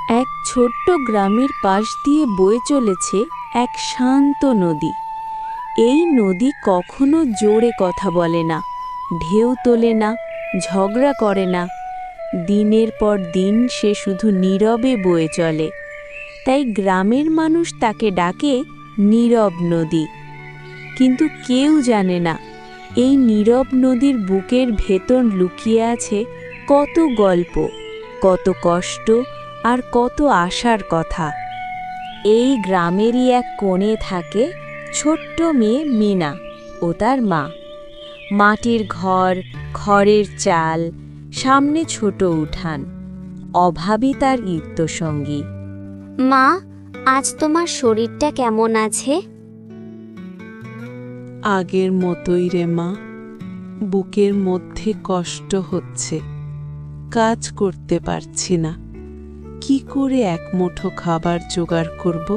এক ছোট্ট গ্রামের পাশ দিয়ে বয়ে চলেছে এক শান্ত নদী। এই নদী কখনো জোরে কথা বলে না, ঢেউ তোলে না, ঝগড়া করে না। দিনের পর দিন সে শুধু নীরবে বয়ে চলে। তাই গ্রামের মানুষ তাকে ডাকে নীরব নদী। কিন্তু কেউ জানে না এই নীরব নদীর বুকের ভেতর লুকিয়ে আছে কত গল্প, কত কষ্ট আর কত আশার কথা। এই গ্রামেরই এক কোণে থাকে ছোট্ট মেয়ে মিনা ও তার মা। মাটির ঘর, খড়ের চাল, সামনে ছোট উঠান, অভাবই তার নিত্যসঙ্গী। মা, আজ তোমার শরীরটা কেমন আছে? আগের মতোই রে মা, বুকের মধ্যে কষ্ট হচ্ছে, কাজ করতে পারছি না। কি করে এক মুঠো খাবার জোগাড় করব?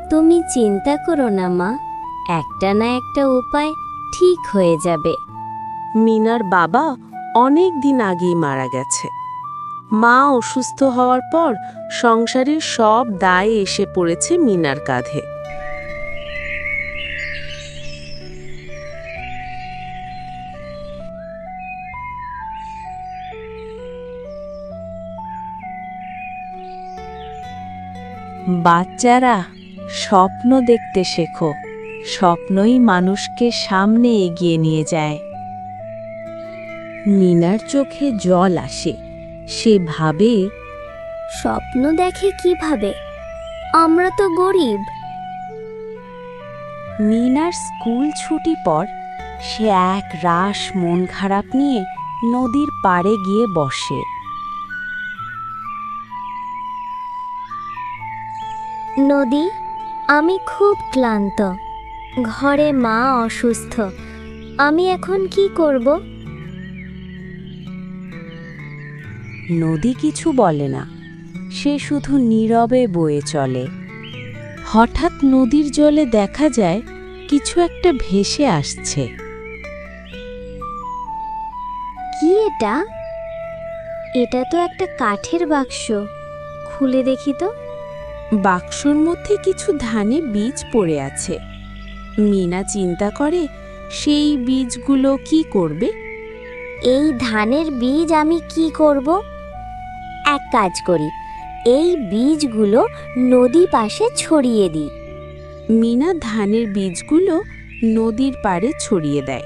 তুমি চিন্তা করো না মা, একটা না একটা উপায় ঠিক হয়ে যাবে। মিনার বাবা অনেক দিন আগেই মারা গেছে। মা অসুস্থ হওয়ার পর সংসারের সব দায় এসে পড়েছে মিনার কাঁধে। বাচ্চারা, স্বপ্ন দেখতে শেখো। স্বপ্নই মানুষকে সামনে এগিয়ে নিয়ে যায়। মিনার চোখে জল আসে। সে ভাবে, স্বপ্ন দেখে কিভাবে? আমরা তো গরিব। মিনার স্কুল ছুটি পর সে এক রাশ মন খারাপ নিয়ে নদীর পাড়ে গিয়ে বসে। নদী, আমি খুব ক্লান্ত। ঘরে মা অসুস্থ। আমি এখন কি করব? নদী কিছু বলে না, সে শুধু নীরবে বয়ে চলে। হঠাৎ নদীর জলে দেখা যায় কিছু একটা ভেসে আসছে। কি এটা? এটা তো একটা কাঠের বাক্স। খুলে দেখি তো। বাক্সর মধ্যে কিছু ধানে বীজ পড়ে আছে। মিনা চিন্তা করে সেই বীজগুলো কি করবে। এই ধানের বীজ আমি কি করব? এক কাজ করি, এই বীজগুলো নদী পাশে ছড়িয়ে দিই। মিনা ধানের বীজগুলো নদীর পাড়ে ছড়িয়ে দেয়।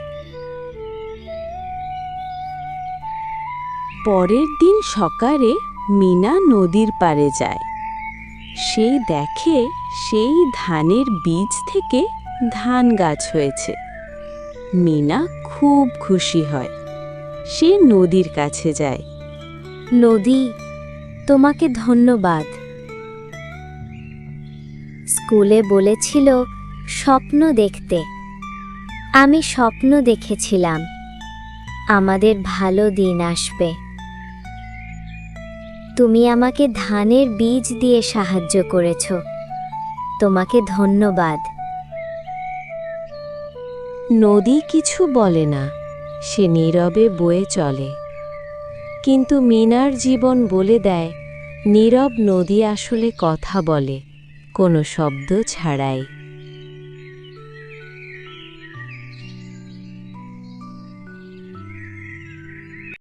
পরের দিন সকালে মিনা নদীর পাড়ে যায়। সে দেখে সেই ধানের বীজ থেকে ধান গাছ হয়েছে। মিনা খুব খুশি হয়। সে নদীর কাছে যায়। নদী, তোমাকে ধন্যবাদ। স্কুলে বলেছিল স্বপ্ন দেখতে। আমি স্বপ্ন দেখেছিলাম আমাদের ভালো দিন আসবে। তুমি আমাকে ধানের বীজ দিয়ে সাহায্য করেছ। তোমাকে ধন্যবাদ। নদী কিছু বলে না, সে নীরবে বয়ে চলে। কিন্তু মিনার জীবন বলে দেয়, নীরব নদী আসলে কথা বলে, কোনো শব্দ ছাড়াই।